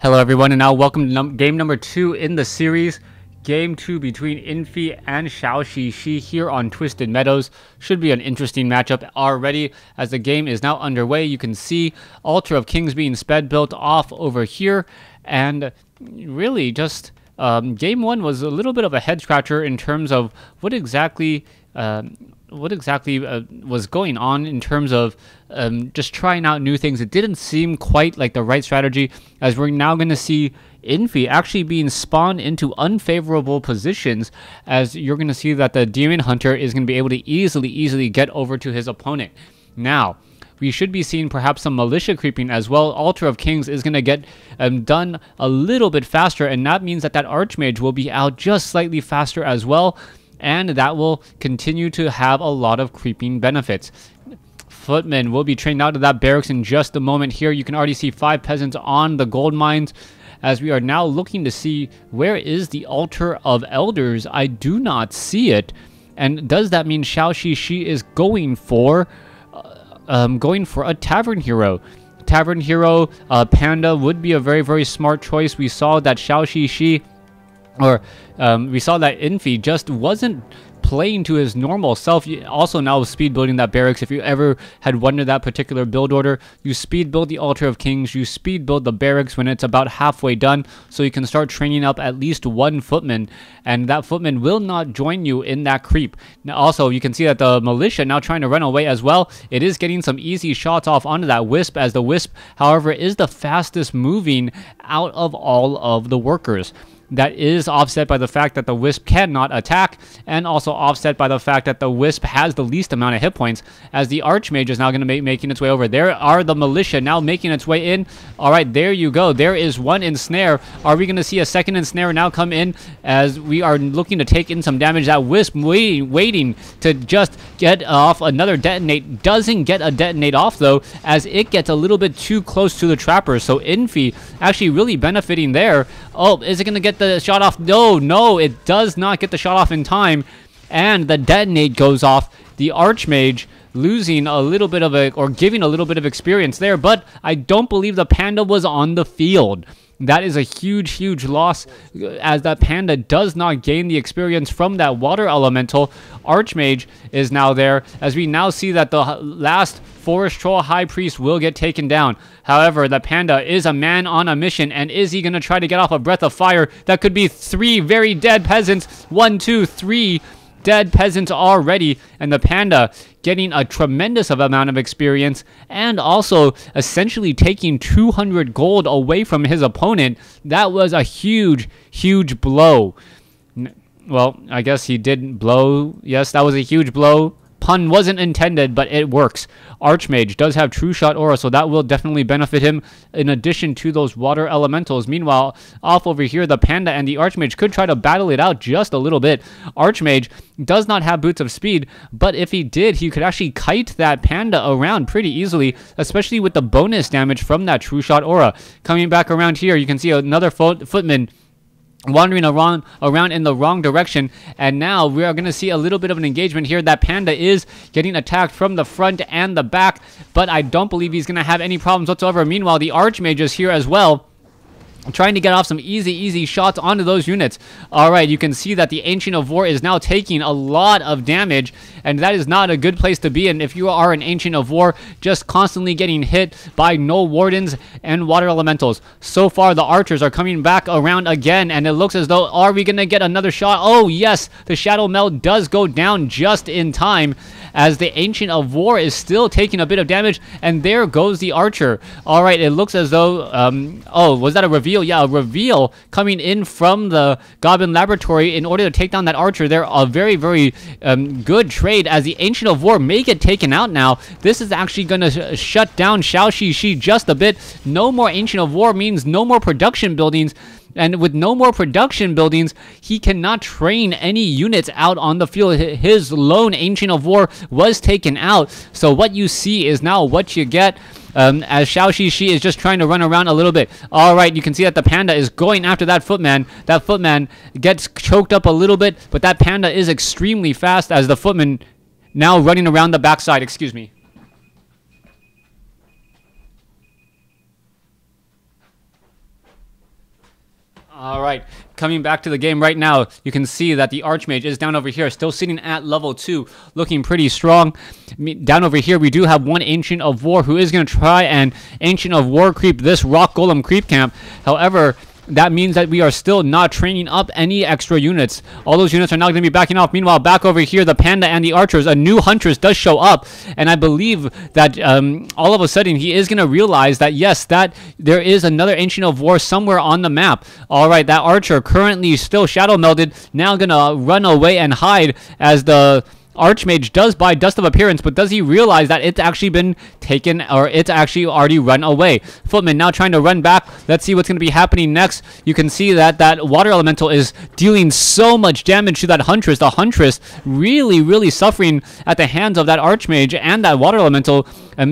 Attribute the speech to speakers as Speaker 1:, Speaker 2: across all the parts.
Speaker 1: Hello everyone, and now welcome to game number 2 in the series. Game 2 between Infi and ZhouXiXi here on Twisted Meadows. Should be an interesting matchup already as the game is now underway. You can see Altar of Kings being sped built off over here, and really just game 1 was a little bit of a head scratcher in terms of what exactly was going on in terms of just trying out new things. It didn't seem quite like the right strategy, as we're now going to see Infi actually being spawned into unfavorable positions, as you're going to see that the Demon Hunter is going to be able to easily get over to his opponent. Now, we should be seeing perhaps some militia creeping as well. Altar of Kings is going to get done a little bit faster, and that means that Archmage will be out just slightly faster as well, and that will continue to have a lot of creeping benefits. Footmen will be trained out of that barracks in just a moment. Here you can already see 5 peasants on the gold mines, as we are now looking to see where is the Altar of Elders. I do not see it, and does that mean ZhouXiXi is going for a Tavern Hero? Tavern Hero Panda would be a very smart choice. We saw that ZhouXiXi, or we saw that Infi just wasn't playing to his normal self. Also now speed building that barracks. If you ever had wondered that particular build order, you speed build the Altar of Kings, you speed build the barracks when it's about halfway done, so you can start training up at least one footman, and that footman will not join you in that creep. Now also you can see that the militia now trying to run away as well. It is getting some easy shots off onto that Wisp, as the Wisp however is the fastest moving out of all of the workers. That is offset by the fact that the Wisp cannot attack, and also offset by the fact that the Wisp has the least amount of hit points, as the Archmage is now going to be making its way over. There are the militia now making its way in. Alright, there you go. There is one ensnare. Are we going to see a second ensnare now come in, as we are looking to take in some damage? That Wisp waiting to just get off another detonate. Doesn't get a detonate off though, as it gets a little bit too close to the trapper. So Infi actually really benefiting there. Oh, is it going to get the shot off? No, it does not get the shot off in time, and the detonate goes off. The Archmage losing a little bit of giving a little bit of experience there, but I don't believe the Panda was on the field. That is a huge loss, as that Panda does not gain the experience from that water elemental. Archmage is now there, as we now see that the last Forest Troll High Priest will get taken down. However, the Panda is a man on a mission, and is he going to try to get off a Breath of Fire? That could be 3 very dead peasants. 1, 2, 3 dead peasants already, and the Panda getting a tremendous amount of experience, and also essentially taking 200 gold away from his opponent. That was a huge blow. Well, I guess he didn't blow. Yes, that was a huge blow. Pun wasn't intended, but it works. Archmage does have True Shot Aura, so that will definitely benefit him, in addition to those water elementals. Meanwhile, off over here, the Panda and the Archmage could try to battle it out just a little bit. Archmage does not have Boots of Speed, but if he did, he could actually kite that Panda around pretty easily, especially with the bonus damage from that True Shot Aura. Coming back around here, you can see another footman wandering around in the wrong direction, and now we are going to see a little bit of an engagement here. That Panda is getting attacked from the front and the back, but I don't believe he's going to have any problems whatsoever. Meanwhile, the Archmage is here as well, trying to get off some easy shots onto those units. Alright, you can see that the Ancient of War is now taking a lot of damage, and that is not a good place to be in if you are an Ancient of War, just constantly getting hit by no wardens and water elementals. So far, the archers are coming back around again, and it looks as though, are we going to get another shot? Oh yes, the Shadow Meld does go down just in time, as the Ancient of War is still taking a bit of damage, and there goes the archer. Alright, it looks as though, oh, was that a reveal? Yeah, a reveal coming in from the Goblin Laboratory in order to take down that archer. They're a very good trade, as the Ancient of War may get taken out now. This is actually going to shut down ZhouXiXi just a bit. No more Ancient of War means no more production buildings, and with no more production buildings, he cannot train any units out on the field. His lone Ancient of War was taken out, so what you see is now what you get. As ZhouXiXi is just trying to run around a little bit. Alright, you can see that the Panda is going after that footman. That footman gets choked up a little bit, but that Panda is extremely fast, as the footman now running around the backside. Excuse me. All right, coming back to the game right now, you can see that the Archmage is down over here, still sitting at level 2, looking pretty strong. Down over here, we do have one Ancient of War who is going to try and Ancient of War creep this Rock Golem creep camp. However, that means that we are still not training up any extra units. All those units are now going to be backing off. Meanwhile, back over here, the Panda and the Archers, a new Huntress does show up. And I believe that all of a sudden he is going to realize that, yes, that there is another Ancient of War somewhere on the map. All right, that Archer currently still shadow melded, now going to run away and hide as the Archmage does buy Dust of Appearance, but does he realize that it's actually been taken, or it's actually already run away? Footman now trying to run back. Let's see what's going to be happening next. You can see that that Water Elemental is dealing so much damage to that Huntress. The Huntress really suffering at the hands of that Archmage and that Water Elemental,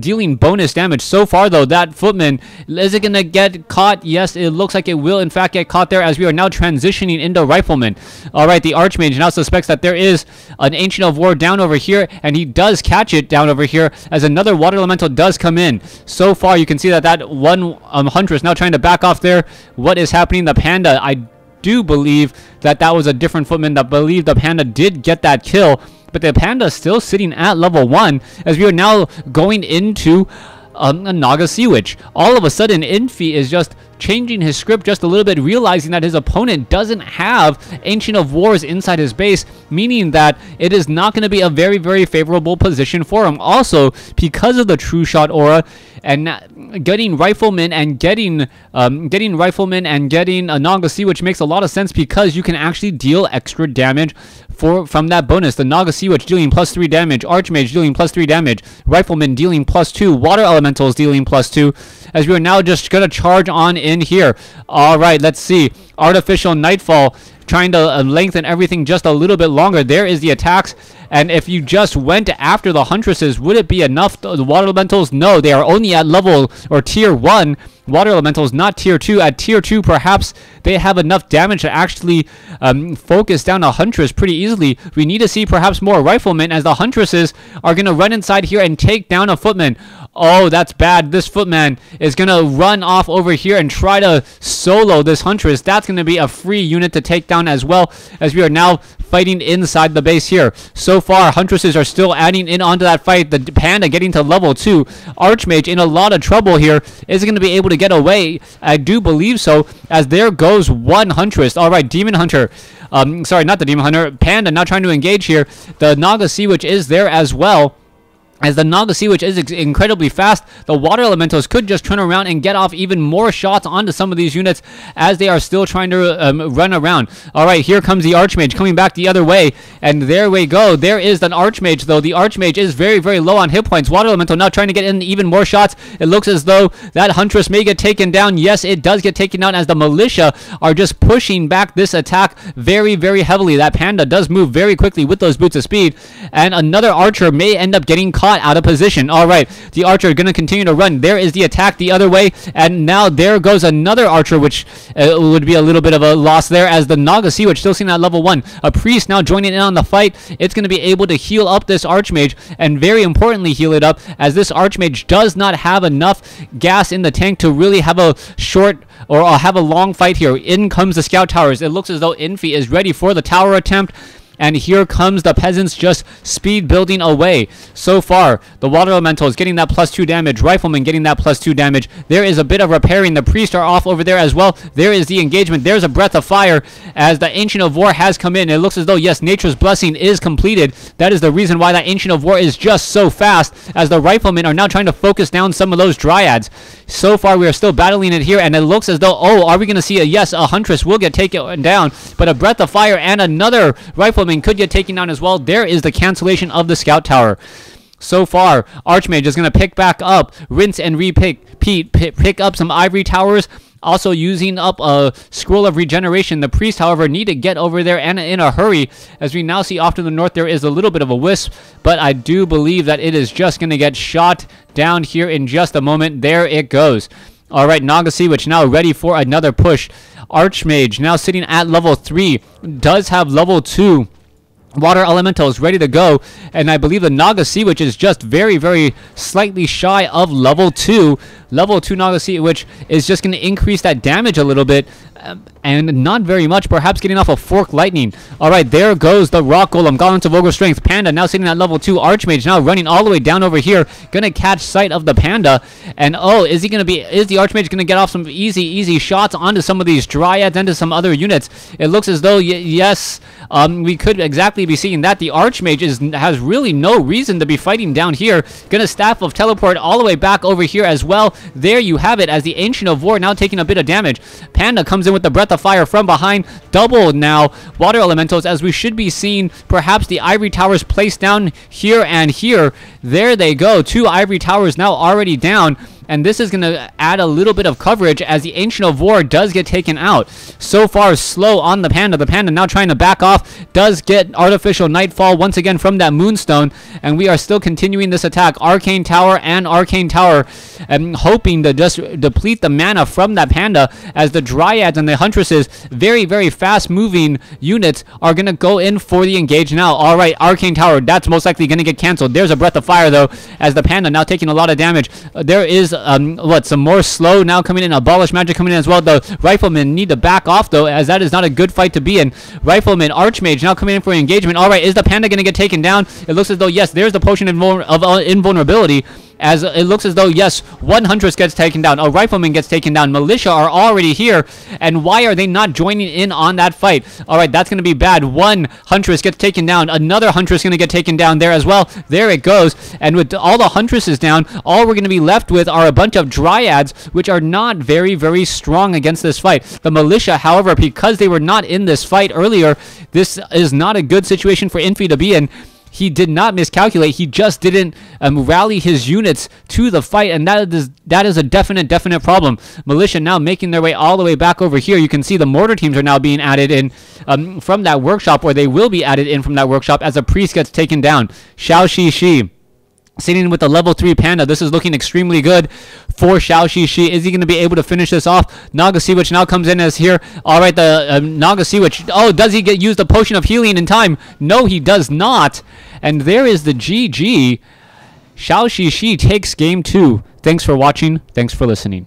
Speaker 1: dealing bonus damage. So far, though, that Footman, is it going to get caught? Yes, it looks like it will, in fact, get caught there as we are now transitioning into Rifleman. All right, the Archmage now suspects that there is an Ancient of War down over here, and he does catch it down over here as another Water Elemental does come in. So far, you can see that that one Huntress now trying to back off there. What is happening? The Panda, I do believe that that was a different Footman. That believe the Panda did get that kill, but the Panda is still sitting at level 1 as we are now going into a Naga Sea Witch. All of a sudden, Infi is just changing his script just a little bit, realizing that his opponent doesn't have Ancient of Wars inside his base, meaning that it is not going to be a very favorable position for him. Also, because of the True Shot aura and getting Rifleman and getting a Naga Sea, which makes a lot of sense because you can actually deal extra damage from that bonus. The Naga Sea Witch dealing +3 damage, Archmage dealing +3 damage, Rifleman dealing +2, Water Elementals dealing +2, as we are now just going to charge on in here. All right, let's see. Artificial Nightfall, trying to lengthen everything just a little bit longer. There is the attacks, and if you just went after the Huntresses, would it be enough? The Water Elementals, no, they are only at level or tier 1 Water Elementals, not tier 2. At tier 2, perhaps they have enough damage to actually focus down a Huntress pretty easily. We need to see perhaps more Riflemen, as the Huntresses are going to run inside here and take down a Footman. Oh, that's bad. This Footman is going to run off over here and try to solo this Huntress. That's going to be a free unit to take down as well, as we are now fighting inside the base here. So far, Huntresses are still adding in onto that fight. The Panda getting to level 2. Archmage in a lot of trouble here. Is going to be able to get away? I do believe so, as there goes one Huntress. All right, Demon Hunter. Sorry, not the Demon Hunter. Panda now trying to engage here. The Naga Sea Witch is there as well. As the Naga Sea Witch is incredibly fast, the Water Elementals could just turn around and get off even more shots onto some of these units as they are still trying to run around. All right, here comes the Archmage coming back the other way, and there we go. There is an Archmage, though. The Archmage is very low on hit points. Water Elemental now trying to get in even more shots. It looks as though that Huntress may get taken down. Yes, it does get taken down, as the Militia are just pushing back this attack very heavily. That Panda does move very quickly with those boots of speed, and another Archer may end up getting caught out of position. All right, the Archer going to continue to run. There is the attack the other way, and now there goes another Archer, which would be a little bit of a loss there, as the Naga Sea Witch still sitting at level 1. A Priest now joining in on the fight. It's going to be able to heal up this Archmage, and very importantly heal it up, as this Archmage does not have enough gas in the tank to really have a short or have a long fight here. In comes the Scout Towers. It looks as though Infi is ready for the tower attempt, and here comes the peasants just speed building away. So far, the Water Elemental is getting that +2 damage. Rifleman getting that +2 damage. There is a bit of repairing. The Priests are off over there as well. There is the engagement. There's a Breath of Fire as the Ancient of War has come in. It looks as though, yes, Nature's Blessing is completed. That is the reason why that Ancient of War is just so fast, as the Riflemen are now trying to focus down some of those Dryads. So far, we are still battling it here, and it looks as though, oh, are we going to see a Huntress will get taken down, but a Breath of Fire and another Rifleman could get taken down as well. There is the cancellation of the Scout Tower. So far, Archmage is going to pick back up, rinse and pick up some Ivory Towers, also using up a Scroll of Regeneration. The Priest, however, need to get over there and in a hurry, as we now see off to the north there is a little bit of a wisp, but I do believe that it is just going to get shot down here in just a moment. There it goes. All right, Naga Sea Witch now ready for another push. Archmage now sitting at level 3, does have level 2 Water Elementals ready to go, and I believe the Naga Sea Witch is just very slightly shy of level 2. Level 2 WC, which is just going to increase that damage a little bit. And not very much, perhaps getting off a Fork Lightning. Alright, there goes the Rock Golem. Got into Vulgar Strength. Panda now sitting at level 2. Archmage now running all the way down over here. Gonna catch sight of the Panda. And oh, is the Archmage gonna get off some easy shots onto some of these Dryads and to some other units? It looks as though, yes, we could exactly be seeing that. The Archmage has really no reason to be fighting down here. Gonna Staff of Teleport all the way back over here as well. There you have it, as the Ancient of War now taking a bit of damage. Panda comes in with the Breath of Fire from behind. Double now Water Elementals, as we should be seeing perhaps the Ivory Towers placed down here and here. There they go. 2 Ivory Towers now already down. And this is going to add a little bit of coverage as the Ancient of War does get taken out. So far, slow on the Panda. The Panda now trying to back off. Does get Artificial Nightfall once again from that Moonstone. And we are still continuing this attack. Arcane Tower and Arcane Tower. Hoping to just deplete the mana from that Panda, as the Dryads and the Huntresses, very fast-moving units, are going to go in for the engage now. Alright, Arcane Tower. That's most likely going to get cancelled. There's a Breath of Fire, though, as the Panda now taking a lot of damage. There is some more slow now coming in. Abolish Magic coming in as well. The Riflemen need to back off, though, as that is not a good fight to be in. Rifleman, Archmage now coming in for engagement. Alright, is the Panda going to get taken down? It looks as though, yes, there's the Potion of Invulnerability, as it looks as though, yes, one Huntress gets taken down. A Rifleman gets taken down. Militia are already here, and why are they not joining in on that fight? Alright, that's going to be bad. One Huntress gets taken down. Another Huntress going to get taken down there as well. There it goes. And with all the Huntresses down, all we're going to be left with are a bunch of Dryads, which are not very strong against this fight. The Militia, however, because they were not in this fight earlier, this is not a good situation for Infi to be in. He did not miscalculate. He just didn't rally his units to the fight, and that is a definite problem. Militia now making their way all the way back over here. You can see the mortar teams are now being added in from that workshop, or they will be added in from that workshop, as a priest gets taken down. ZhouXiXi sitting with the level 3 Panda. This is looking extremely good for ZhouXiXi. Is he going to be able to finish this off? WC716 now comes in as here. Alright, the WC716. Oh, does he use the Potion of Healing in time? No, he does not. And there is the GG. ZhouXiXi takes game 2. Thanks for watching. Thanks for listening.